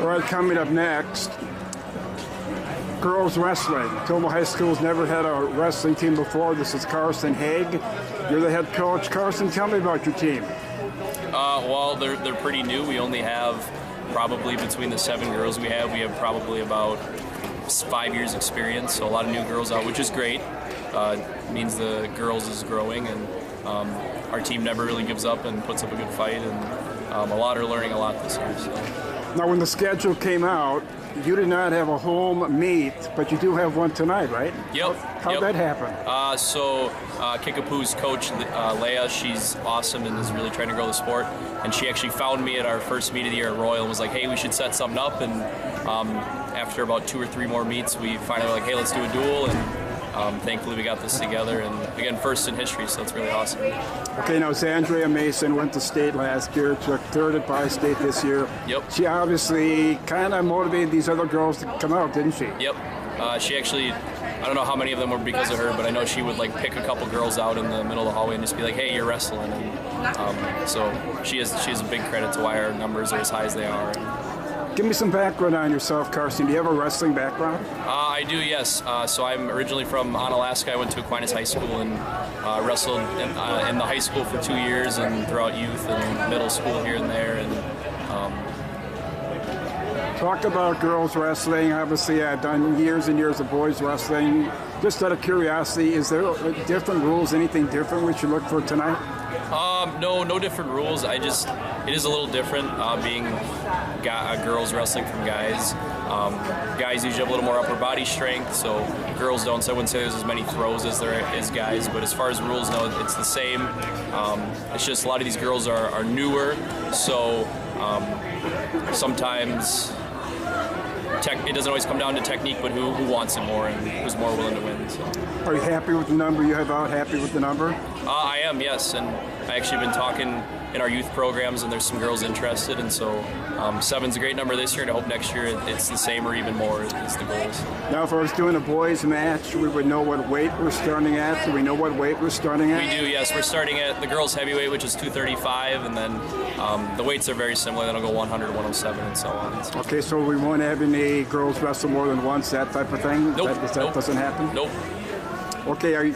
All right, coming up next, girls wrestling. Tomah High School's never had a wrestling team before. This is Carson Haig. You're the head coach. Carson, tell me about your team. Well, they're pretty new. We only have probably between the 7 girls we have probably about 5 years experience. So a lot of new girls out, which is great. It means the girls is growing, and our team never really gives up and puts up a good fight. And a lot are learning a lot this year. So. Now, when the schedule came out, you did not have a home meet, but you do have one tonight, right? Yep. How'd that happen? Kickapoo's coach, Leah, she's awesome and is really trying to grow the sport. And she actually found me at our first meet of the year at Royal and was like, hey, we should set something up. And after about 2 or 3 more meets, we finally were like, hey, let's do a duel. And thankfully we got this together. And again, first in history, so it's really awesome. Okay, now Zandria Mason went to state last year, took 3rd at Bi-State this year. Yep. She obviously kind of motivated these other girls to come out, didn't she? Yep. She actually, I don't know how many of them were because of her, but I know she would like pick a couple girls out in the middle of the hallway and just be like, hey, you're wrestling. And so she has a big credit to why our numbers are as high as they are. Give me some background on yourself, Carson. Do you have a wrestling background? I do, yes. So I'm originally from Onalaska. I went to Aquinas High School and wrestled in the high school for 2 years and throughout youth and middle school here and there. And talk about girls wrestling. Obviously, I've done years and years of boys wrestling. Just out of curiosity, is there different rules, anything different we should look for tonight? No different rules. It is a little different being girls wrestling from guys. Guys usually have a little more upper body strength, so girls don't. So I wouldn't say there's as many throws as there is guys. But as far as rules, no, it's the same. It's just a lot of these girls are newer, so sometimes it doesn't always come down to technique, but who wants it more and who's more willing to win. So. Are you happy with the number you have out? Happy with the number? I am, yes, and I actually been talking in our youth programs, and there's some girls interested, and so 7's a great number this year, and I hope next year it's the same or even more is the goals. Now, if I was doing a boys match, we would know what weight we're starting at. Do we know what weight we're starting at? We do, yes. We're starting at the girls' heavyweight, which is 235, and then the weights are very similar. Then I'll go 100, 107, and so on. So. Okay, so we won't have any girls wrestle more than once, that type of thing? Nope. That doesn't happen? Nope. Okay, are you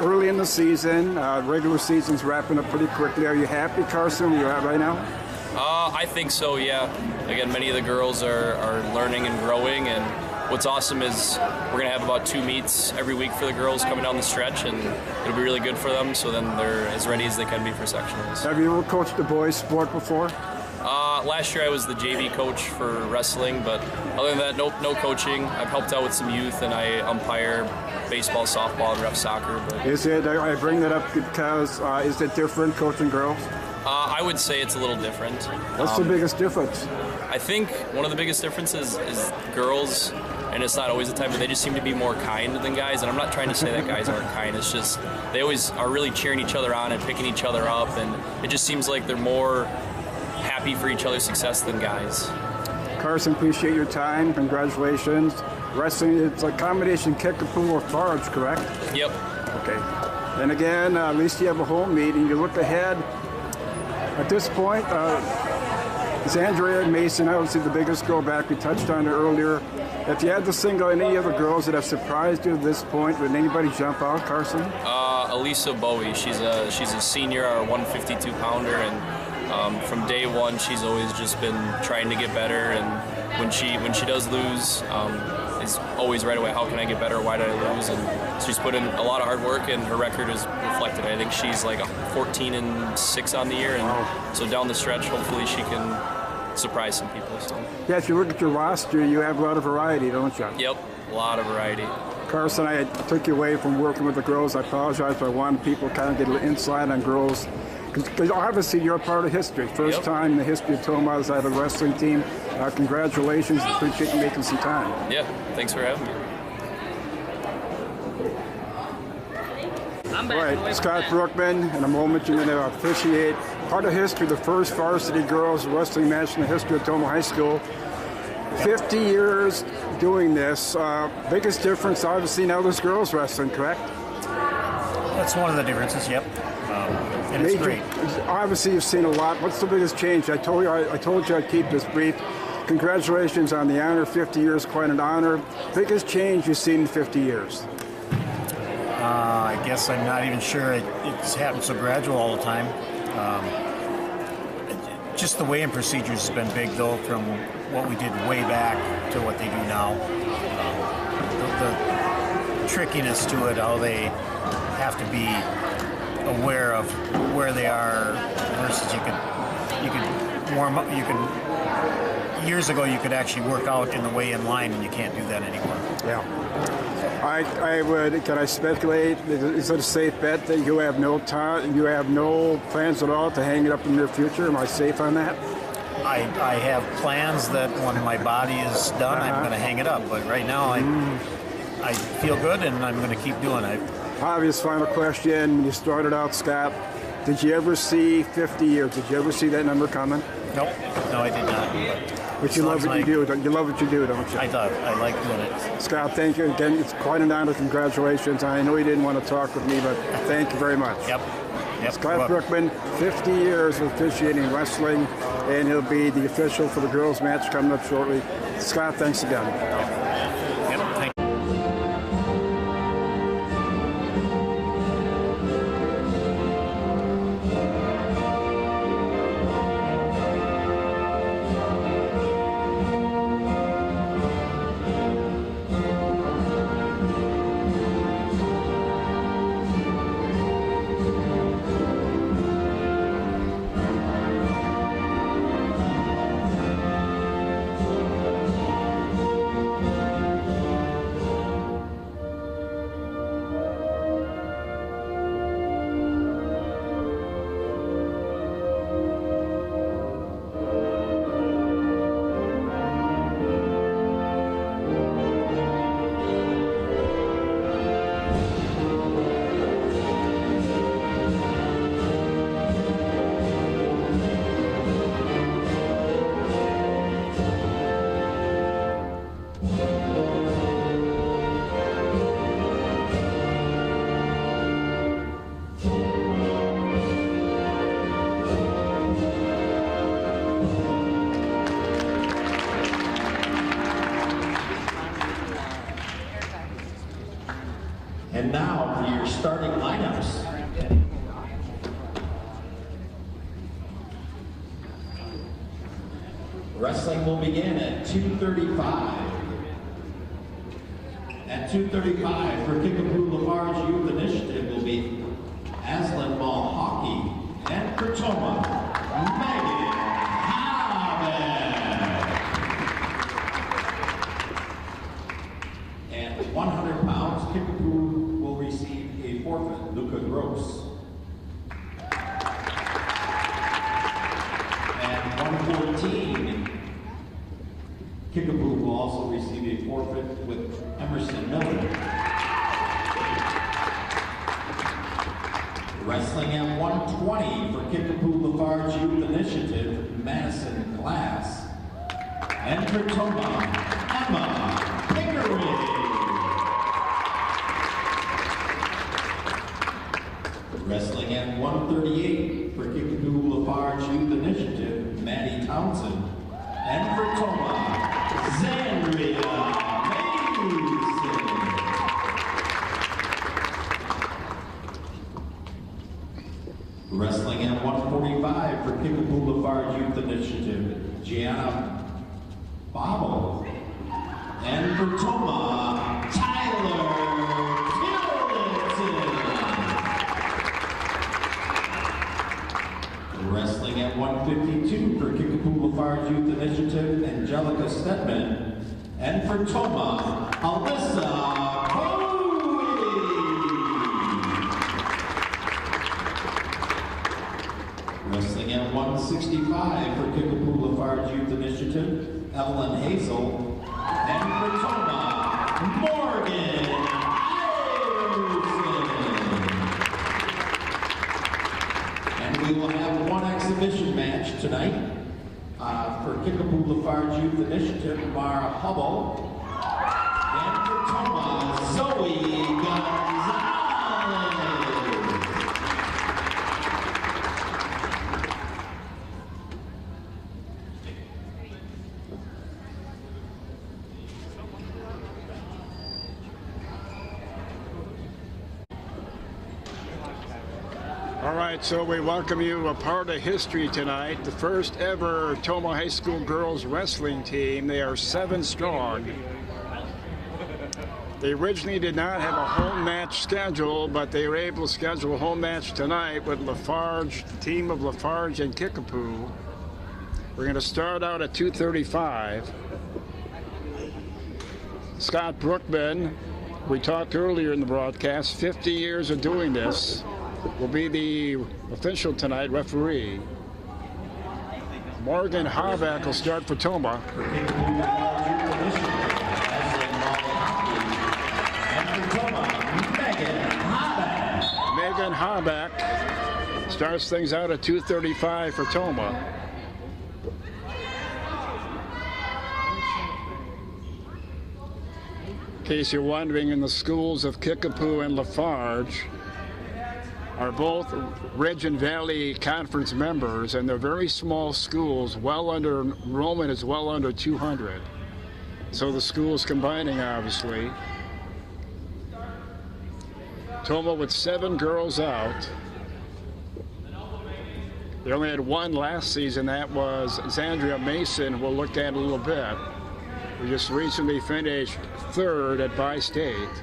early in the season? Regular season's wrapping up pretty quickly. Are you happy, Carson, where you're at right now? I think so, yeah. Again, many of the girls are learning and growing, and what's awesome is we're going to have about 2 meets every week for the girls coming down the stretch, and it'll be really good for them, so then they're as ready as they can be for sectionals. Have you ever coached a boys' sport before? Last year I was the JV coach for wrestling, but other than that, no coaching. I've helped out with some youth, and I umpire baseball, softball, and ref soccer. But I bring that up because is it different coaching girls? I would say it's a little different. What's the biggest difference? I think one of the biggest differences is girls, and it's not always the time, but they just seem to be more kind than guys. And I'm not trying to say that guys aren't kind. It's just they always are really cheering each other on and picking each other up, and it just seems like they're more happy for each other's success than guys. Carson, appreciate your time. Congratulations. Wrestling, it's a combination Kickapoo or LaFarge, correct? Yep. Okay. And again, at least you have a home meet, and you look ahead. At this point, Zandria Mason, obviously the biggest girl back. We touched on her earlier. If you had to single any other girls that have surprised you at this point, would anybody jump out, Carson? Elisa Bowie. She's a senior, our 152 pounder, and from day one, she's always just been trying to get better. And when she does lose, is always right away, how can I get better? Why did I lose? And she's put in a lot of hard work, and her record is reflected. I think she's like 14-6 on the year, and so down the stretch, hopefully she can surprise some people. So. Yeah, if you look at your roster, you have a lot of variety, don't you? Yep, a lot of variety. Carson, I took you away from working with the girls. I apologize, but I wanted people to kind of get a little insight on girls. Because obviously you're a part of history. First time in the history of Tomah as I have a wrestling team. Congratulations. Appreciate you making some time. Yeah, thanks for having me. All right, Scott Brookman, in a moment you're going to officiate part of history, the first varsity girls wrestling match in the history of Tomah High School. 50 years doing this. Biggest difference, obviously, now there's girls wrestling, correct? That's one of the differences, yep. And it's great. Obviously, you've seen a lot. What's the biggest change? I told you I'd keep this brief. Congratulations on the honor. 50 years, quite an honor. Biggest change you've seen in 50 years? I guess I'm not even sure it's happened so gradual all the time. Just the weighing procedures has been big, though, from what we did way back to what they do now. The trickiness to it, how they have to be aware of where they are versus you could warm up. Years ago, you could actually work out in the weigh-in line, and you can't do that anymore. Yeah. I would. Can I speculate? Is it a safe bet that you have no plans at all to hang it up in the near future? Am I safe on that? I have plans that when my body is done, I'm going to hang it up. But right now, I feel good, and I'm going to keep doing it. Obvious final question. You started out, Scott. Did you ever see 50 years? Did you ever see that number coming? Nope. No, I did not. But you love what you do. You love what you do, don't you? I like doing it. Scott, thank you again. It's quite an honor. Congratulations. I know you didn't want to talk with me, but thank you very much. Yep. Scott Brookman, 50 years of officiating wrestling, and he'll be the official for the girls' match coming up shortly. Scott, thanks again. Yep. Thank you. And now for your starting lineups. Wrestling will begin at 2:35. At 2:35 for Kickapoo LaFarge Youth Initiative will be Aslan Mall Hockey, and for tomah, Megan Haven. And 100 pounds, Kickapoo will receive a forfeit, Luca Gross. And 114, Kickapoo will also receive a forfeit with Emerson Miller. Wrestling at 120 for Kickapoo LaFarge Youth Initiative, Madison Glass. And for tomah, Emma Pickering. Wrestling at 138 for Kickapoo LaFarge Youth Initiative, Maddie Townsend. And for tomah, Zandria Mason. Wrestling at 145 for Kickapoo LaFarge Youth Initiative, Gianna Bobble. And for tomah, Tyler Tillotson. Wrestling at 152 for Kickapoo LaFarge Youth Initiative, Angelica Stedman. And for tomah, Alyssa Bowie. Wrestling at 165 for Kickapoo LaFarge Youth Initiative, Evelyn Hazel. And for tomah, Morgan Iverson. And we will have one exhibition match tonight for Kickapoo LaFarge Youth Initiative, Mara Hubble. And for tomah, Zoe Gonzalez. right, so we welcome you a part of history tonight. The first ever Tomah High School girls wrestling team. They are 7 strong. They originally did not have a home match scheduled, but they were able to schedule a home match tonight with LaFarge, the team of LaFarge and Kickapoo. We're going to start out at 2:35. Scott Brookman, we talked earlier in the broadcast, 50 years of doing this, will be the official tonight, referee. Morgan Harbeck will start for Tomah. Megan Harbeck starts things out at 2:35 for Tomah. In case you're wondering, in the schools of Kickapoo and LaFarge are both Ridge and Valley Conference members, and they're very small schools. Enrollment is well under 200. So the schools combining, obviously. Tomah with 7 girls out. They only had 1 last season. That was Zandria Mason. We'll look at in a little bit. We just recently finished 3rd at Bi-State.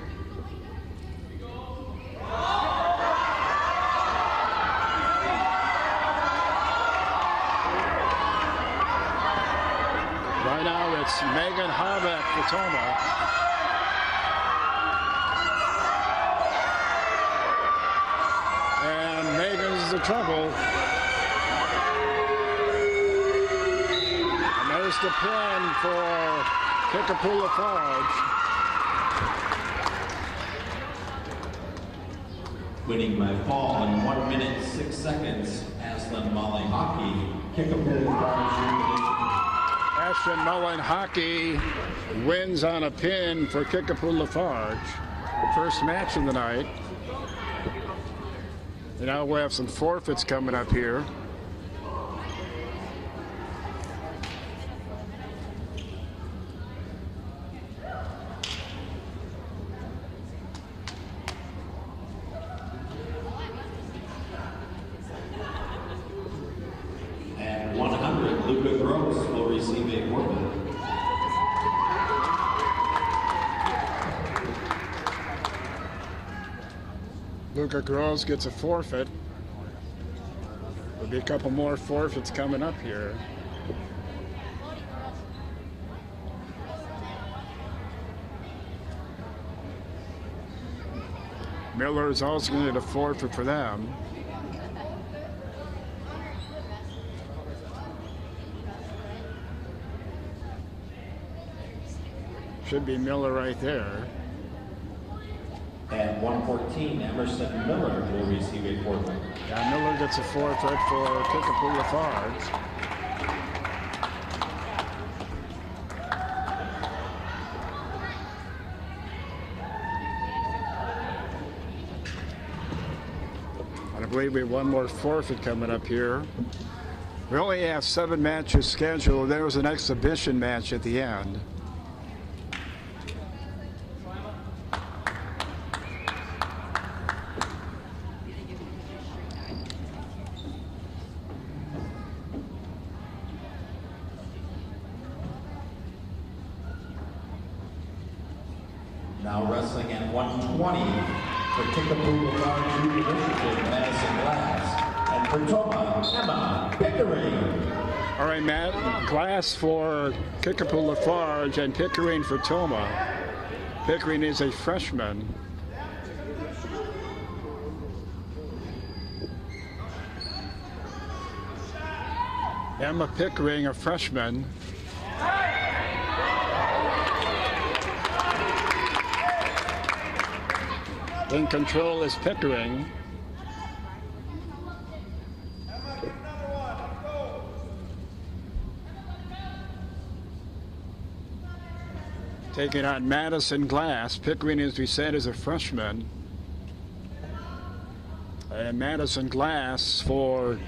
Right now it's Megan Harbeck for Tomah. And Megan's the trouble. And there's the pin for Kickapoo LaFarge. Winning by fall in 1 minute 6 seconds, Aslan Molly Hockey, Kickapoo LaFarge. Ashton Mullen Hockey wins on a pin for Kickapoo LaFarge. First match of the night. And now we'll have some forfeits coming up here. At 100, Luca Gross will receive a forfeit. Luca Gross gets a forfeit. There'll be a couple more forfeits coming up here. Miller is also going to get a forfeit for them. Should be Miller right there. At 114, Emerson Miller will receive a forfeit. Yeah, Miller gets a forfeit for Kickapoo LaFarge. And I believe we have one more forfeit coming up here. We only have 7 matches scheduled. There was an exhibition match at the end. Now wrestling at 120 for Kickapoo LaFarge Youth Initiative, Madison Glass, and for Tomah, Emma Pickering. All right, Matt, Glass for Kickapoo LaFarge and Pickering for Tomah. Pickering is a freshman. Emma Pickering, a freshman. In control is Pickering. Taking on Madison Glass. Pickering, as we said, is a freshman. And Madison Glass for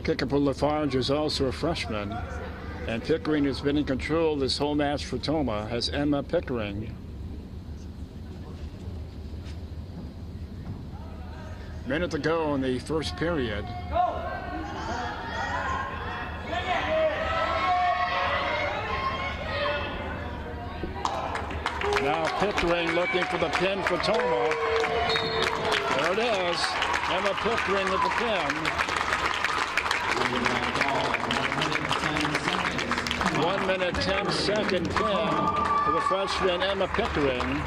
Kickapoo LaFarge is also a freshman. And Pickering has been in control this whole match for Tomah, has Emma Pickering. Minute to go in the first period. Now Pickering looking for the pin for Tomah. There it is. Emma Pickering with the pin. 1 minute 10 second pin for the freshman Emma Pickering.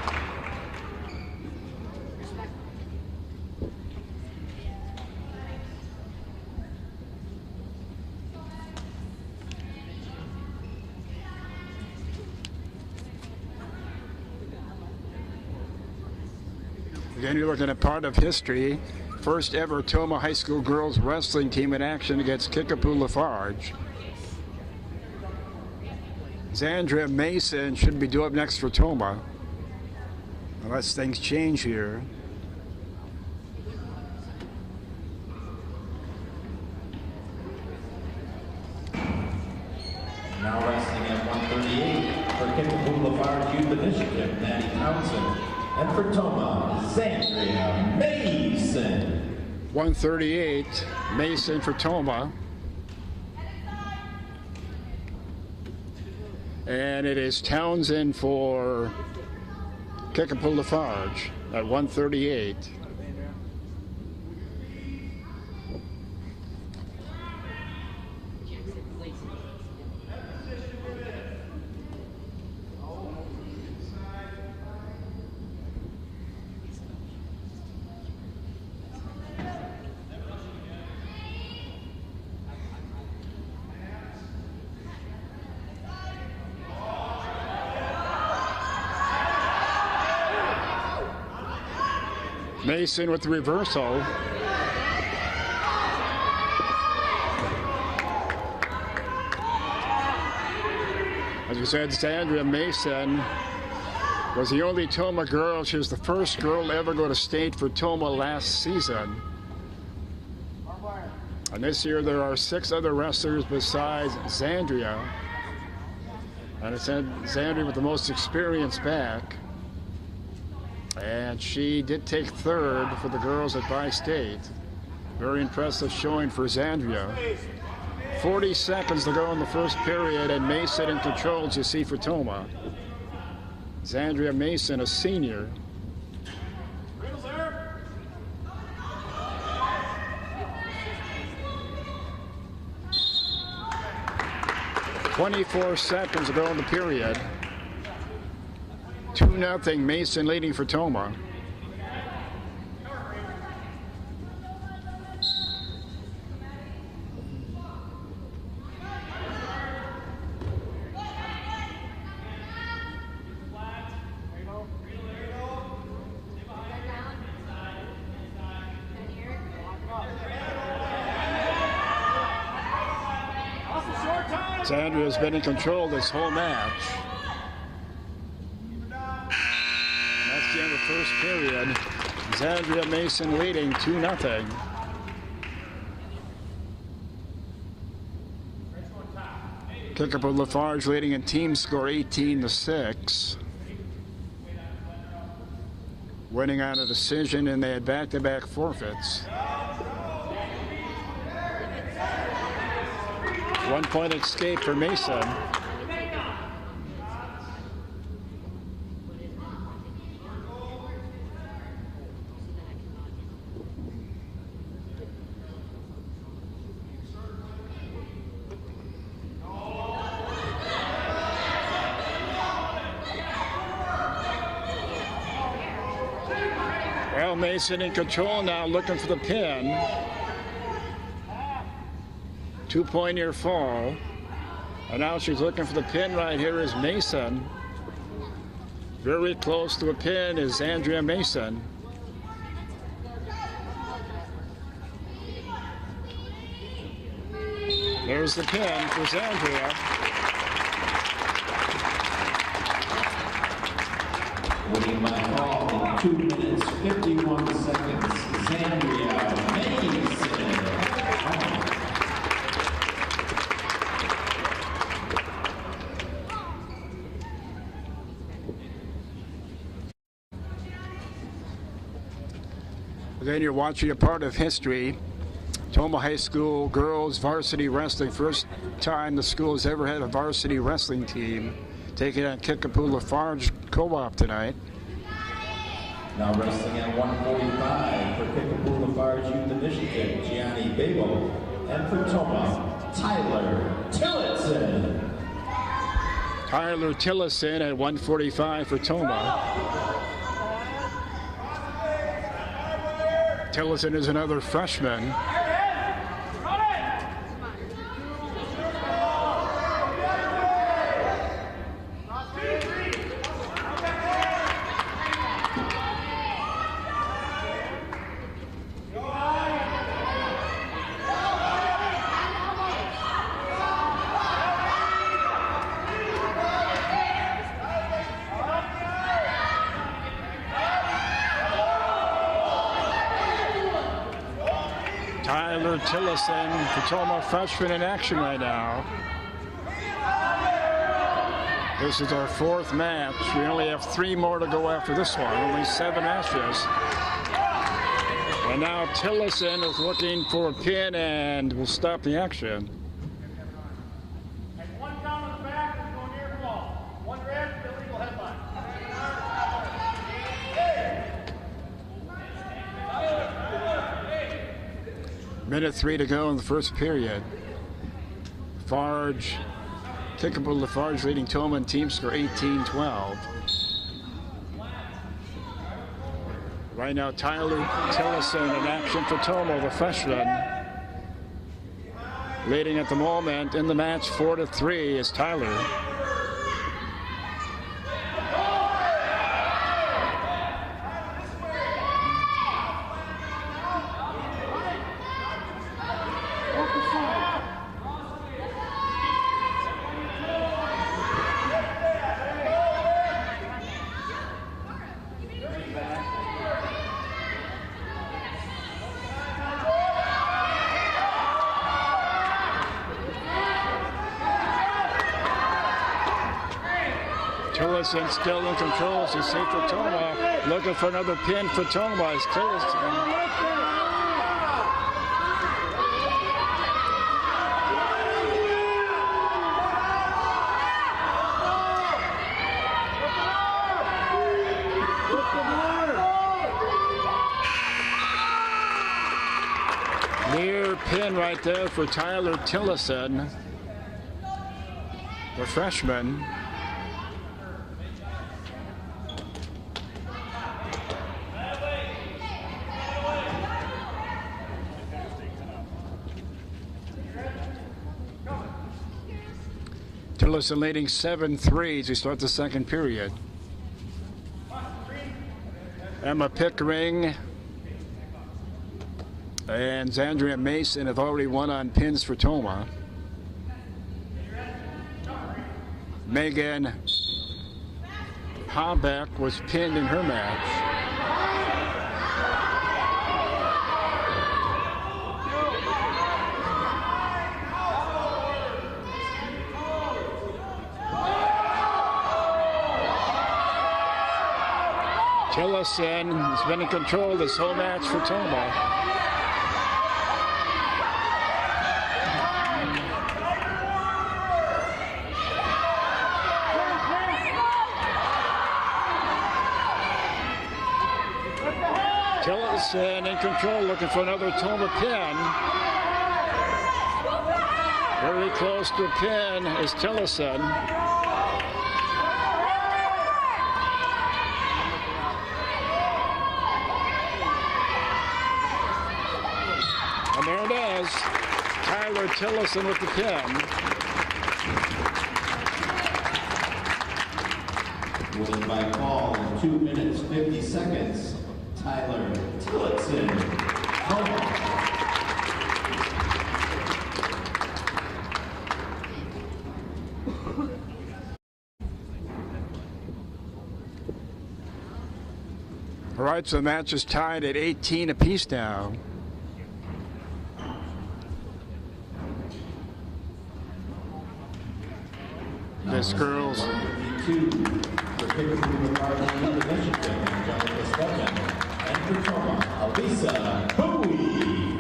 Again, you're looking at part of history. First ever Tomah High School girls wrestling team in action against Kickapoo LaFarge. Zandria Mason should be due up next for Tomah, unless things change here. Now wrestling at 138 for Kickapoo LaFarge Youth Initiative, Maddie Townsend. And for Tomah, Zandria Mason. 138, Mason for Tomah. And it is Townsend for Kickapoo LaFarge at 138. Mason with the reversal. As we said, Zandria Mason was the only Tomah girl. She was the first girl to ever go to state for Tomah last season. And this year there are 6 other wrestlers besides Zandria. And it's Zandria with the most experience back. And she did take 3rd for the girls at Bi-State. Very impressive showing for Zandria. 40 seconds to go in the first period, and Mason in control, as you see, for Tomah. Zandria Mason, a senior. "24 seconds to go in the period. 2-0, Mason leading for Tomah. Zandria has been in control this whole match. That's the end of the first period. Zandria Mason leading 2-0. Kickapoo LaFarge leading in team score 18-6. Winning on a decision, and they had back-to-back forfeits. 1-point escape for Mason. Well, Mason in control now, looking for the pin. 2-point near fall. And now she's looking for the pin. Right here is Mason. Very close to a pin is Zandria Mason. There's the pin for Zandria. Winning by fall in 2 minutes, 51 seconds, Zandria Mason. Then you're watching a part of history. Tomah High School girls varsity wrestling. First time the school has ever had a varsity wrestling team. Taking on Kickapoo LaFarge co-op tonight. Now wrestling at 145 for Kickapoo LaFarge Youth Initiative, Gianni Babo. And for Tomah, Tyler Tillotson. Tyler Tillotson at 145 for Tomah. Tillotson is another freshman. Tyler Tillotson for Tomah, freshman in action right now. This is our fourth match. We only have 3 more to go after this one, only 7 matches. And now Tillotson is looking for a pin and will stop the action. And 1 count on the back is going near ball. 1 red, illegal headline. Minute 3 to go in the first period. Kickapoo LaFarge leading Tomah in team score 18-12. Right now, Tyler Tillotson in action for Tomah, the freshman. Leading at the moment in the match 4-3 is Tyler. Tillotson still in control as you see for Tomah. Looking for another pin for Tomah as Tillotson. Near pin right there for Tyler Tillotson, the freshman. Tillotson leading 7-3 as we start the second period. Emma Pickering and Zandria Mason have already won on pins for Tomah. Megan Habeck was pinned in her match. Tillotson has been in control this whole match for Tomah. Tillotson in control, looking for another Tomah pin. Very close to a pin is Tillotson. And there it is, Tyler Tillotson with the pin. Winning by call in 2 minutes 50 seconds, Tyler Tillotson. All right, so the match is tied at 18 apiece now. This girls Kickapoo LaFarge Youth Initiative, Angelica Stephan. And for tomah, Elisa Bowie.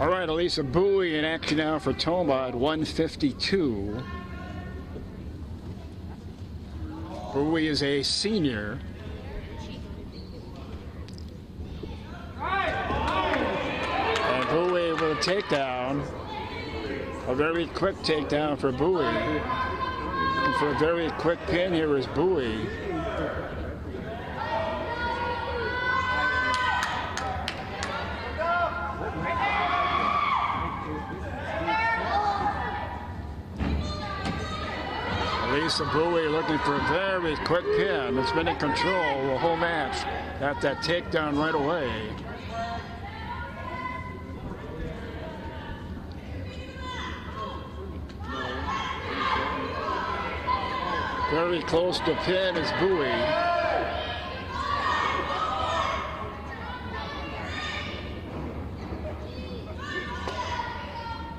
All right, Elisa Bowie in action now for tomah at 152. Bowie is a senior. And Bowie with a takedown. A very quick takedown for Bowie. And for a very quick pin here is Bowie. Elisa Bowie looking for a very quick pin. It's been in control the whole match. Got that takedown right away. Very close to pin is Bowie.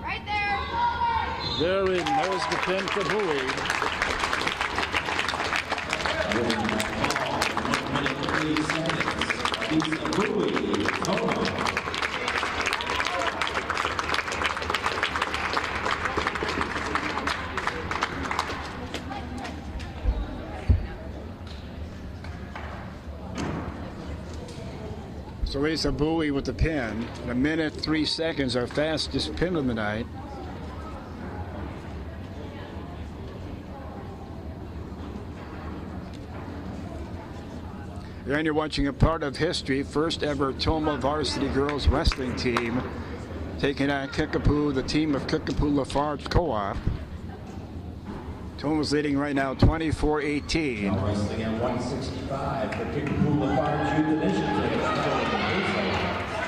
Right there. Very knows the pin for Bowie. 1 minute 3 seconds. Elisa Bowie, tomah. So Elisa Bowie with the pin. 1 minute 3 seconds, our fastest pin of the night. And you're watching a part of history. First ever tomah varsity girls wrestling team taking on Kickapoo, the team of Kickapoo LaFarge Co-op. Tomah's leading right now 24-18. Now wrestling at 165 for Kickapoo LaFarge Youth Initiative.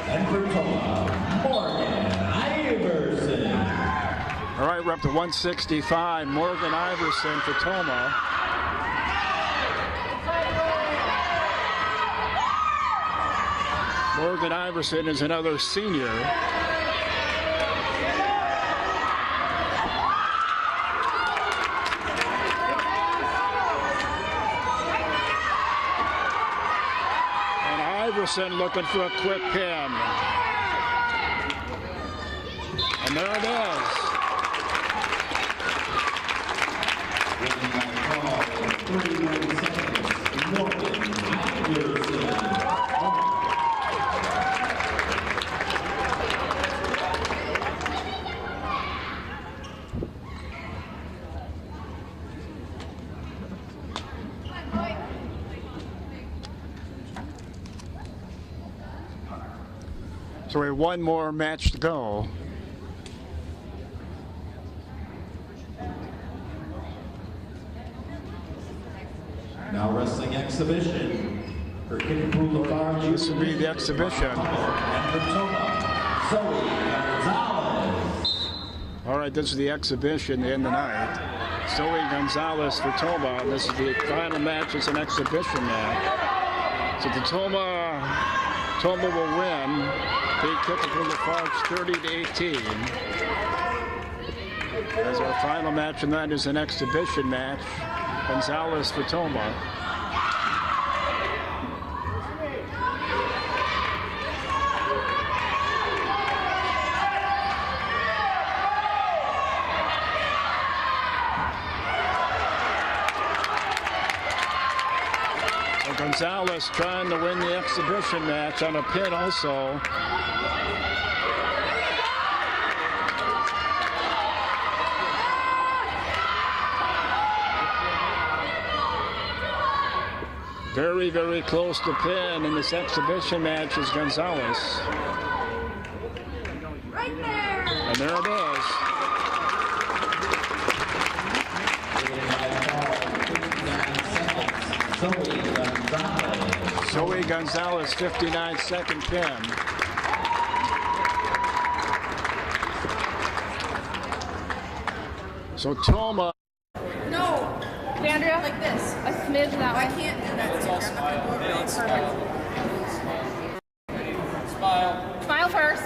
And for tomah, Morgan Iverson. All right, we're up to 165. Morgan Iverson for tomah. Morgan Iverson is another senior. And Iverson looking for a quick pin. And there it is. Winning by call in 31 seconds, Morgan Iverson. So we have one more match to go. Now wrestling exhibition for Kickapoo LaFarge. This will be the exhibition. And for tomah, Zoe Gonzalez. All right, this is the exhibition to end the night. Zoe Gonzalez for tomah. This is the final match. It's an exhibition match. So the tomah will win. Beat Kickapoo LaFarge 30-18. As our final match tonight is an exhibition match. Gonzalez for tomah. So Gonzalez trying to win the exhibition match on a pin also. Very, very close to pin in this exhibition match is Gonzalez. Right there. And there it is. Zoe Gonzalez, 59-second pin. So tomah. No. Andrea, Like this. a smidge that I way. can't do that. I'm not gonna do it. Smile first.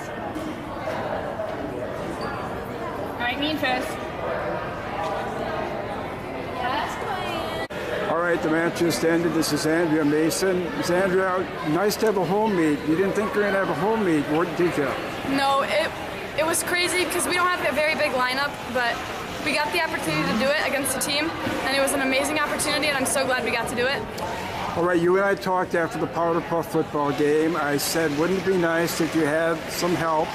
All right, mean fist. Yes, Queen. All right, right, the match just ended. This is Andrea Mason. Andrea, nice to have a home meet. You didn't think you were going to have a home meet, did you? No, it was crazy because we don't have a very big lineup, but we got the opportunity to do it against the team, and it was an amazing opportunity, and I'm so glad we got to do it. All right, you and I talked after the Powder Puff football game. I said, wouldn't it be nice if you had some help?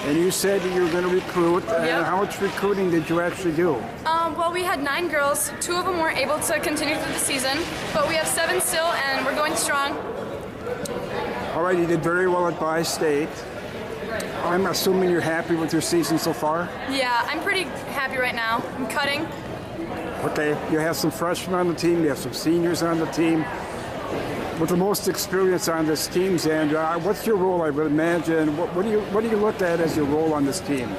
And you said that you were going to recruit. Yep. And how much recruiting did you actually do? Well, we had 9 girls. 2 of them weren't able to continue through the season, but we have 7 still, and we're going strong. All right, you did very well at Bi-State. I'm assuming you're happy with your season so far? Yeah, I'm pretty happy right now. I'm cutting. Okay, you have some freshmen on the team, you have some seniors on the team. With the most experience on this team, Xandra, what's your role, I would imagine? What do you look at as your role on this team?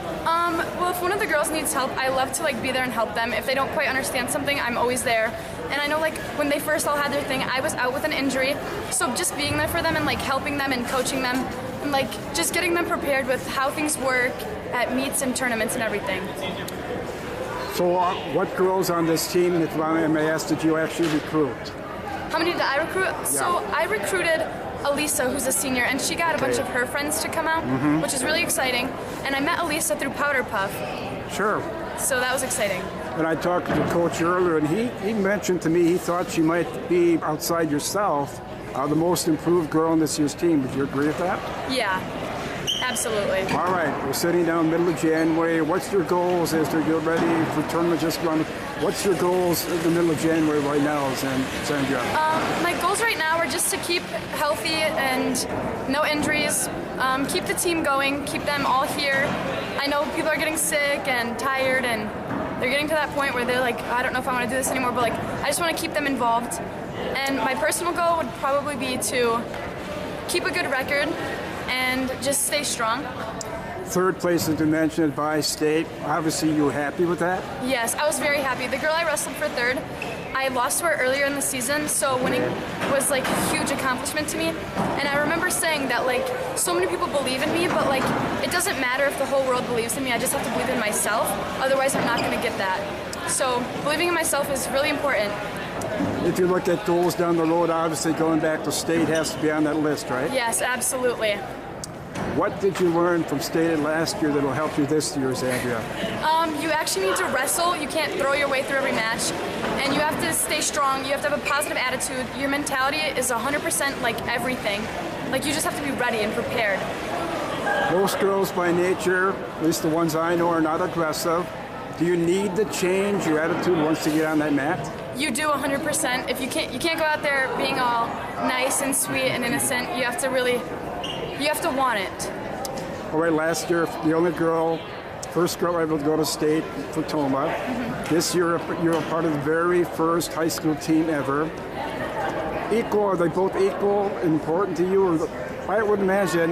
Well, if one of the girls needs help, I love to be there and help them. If they don't quite understand something, I'm always there. And I know when they first all had their thing, I was out with an injury. So just being there for them and helping them and coaching them and just getting them prepared with how things work at meets and tournaments and everything. So what girls on this team, if I may ask, did you actually recruit? How many did I recruit? Yeah. So I recruited Elisa, who's a senior, and she got a bunch of her friends to come out, which is really exciting. And I met Elisa through Powder Puff. Sure. So that was exciting. And I talked to the coach earlier, and he mentioned to me he thought she might be, outside yourself, the most improved girl on this year's team. Would you agree with that? Yeah, absolutely. All right, we're sitting down middle of January. What's your goals as they get ready for tournament just run? What's your goals in the middle of January right now, Xandra? My goals right now are just to keep healthy and no injuries, keep the team going, keep them all here. I know people are getting sick and tired, and they're getting to that point where they're I don't know if I want to do this anymore, but I just want to keep them involved. And my personal goal would probably be to keep a good record and just stay strong. Third place, as you mentioned, Bi-State. Obviously, you were happy with that? Yes, I was very happy. The girl I wrestled for third, I lost to her earlier in the season, so winning was a huge accomplishment to me. And I remember saying that so many people believe in me, but it doesn't matter if the whole world believes in me. I just have to believe in myself. Otherwise, I'm not going to get that. So believing in myself is really important. If you look at goals down the road, obviously going back to state has to be on that list, right? Yes, absolutely. What did you learn from state last year that will help you this year, Xandra? You actually need to wrestle. You can't throw your way through every match. And you have to stay strong. You have to have a positive attitude. Your mentality is 100% everything. You just have to be ready and prepared. Most girls by nature, at least the ones I know, are not aggressive. Do you need to change your attitude once you get on that mat? You do 100%. If you can't go out there being all nice and sweet and innocent. You have to want it. All right, last year, the only girl, first girl able to go to state for tomah. This year, you're a part of the very first high school team ever. Are they both equal, important to you? I would imagine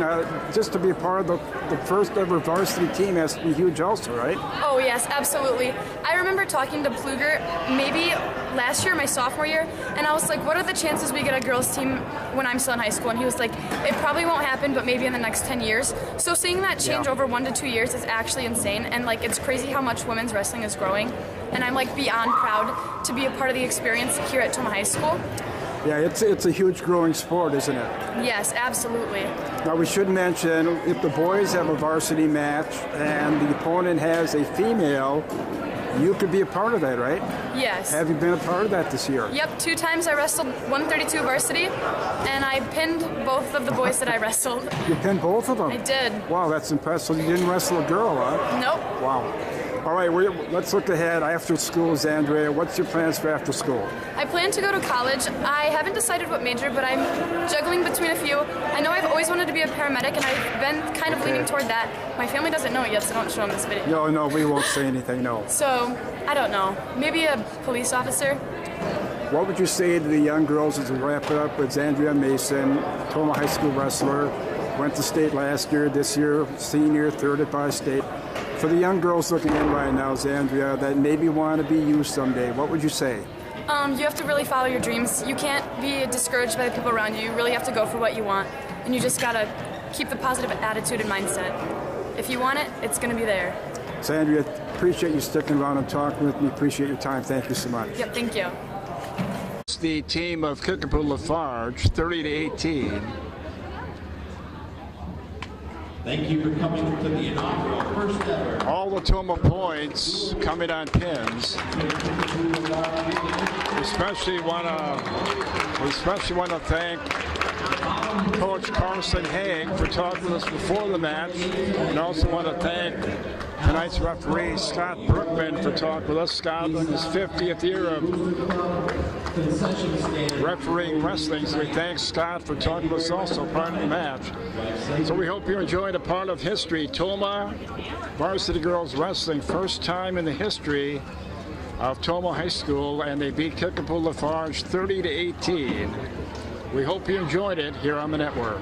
just to be a part of the first ever varsity team has to be huge also, right? Oh yes, absolutely. I remember talking to Pluger maybe last year, my sophomore year, and I was like, what are the chances we get a girls team when I'm still in high school? And he was like, it probably won't happen, but maybe in the next 10 years. So seeing that change over 1 to 2 years is actually insane, and it's crazy how much women's wrestling is growing. And I'm beyond proud to be a part of the experience here at Tomah High School. Yeah, it's a huge growing sport, isn't it? Yes, absolutely. Now we should mention, if the boys have a varsity match and the opponent has a female, you could be a part of that, right? Yes. Have you been a part of that this year? Yep, 2 times I wrestled 132 varsity, and I pinned both of the boys that I wrestled. You pinned both of them? I did. Wow, that's impressive. You didn't wrestle a girl, huh? Nope. Wow. All right, let's look ahead. After school, Xandra, what's your plans for after school? I plan to go to college. I haven't decided what major, but I'm juggling between a few. I know I've always wanted to be a paramedic, and I've been kind of leaning toward that. My family doesn't know it yet, so don't show them this video. No, we won't say anything, no. So, I don't know. Maybe a police officer? What would you say to the young girls as we wrap it up with Xandra Mason, Tomah High School wrestler, went to state last year, this year, senior, third at Bi-State. For the young girls looking in right now, Xandra, that maybe want to be you someday, what would you say? You have to really follow your dreams. You can't be discouraged by the people around you. You really have to go for what you want. And you just got to keep the positive attitude and mindset. If you want it, it's going to be there. Xandra, appreciate you sticking around and talking with me. Appreciate your time. Thank you so much. Yep, thank you. against the team of Kickapoo LaFarge, 30-18. Thank you for coming to the inaugural first ever. All the tomah points coming on pins. We especially want to thank Coach Carson Haig for talking with us before the match, and also want to thank tonight's referee Scott Brookman for talking with us. Scott, in his 50th year of refereeing wrestling, so we thank Scott for talking with us also part of the match. So we hope you enjoyed a part of history. Tomah Varsity Girls Wrestling, first time in the history of Tomah High School, and they beat Kickapoo LaFarge 30-18. We hope you enjoyed it here on the network.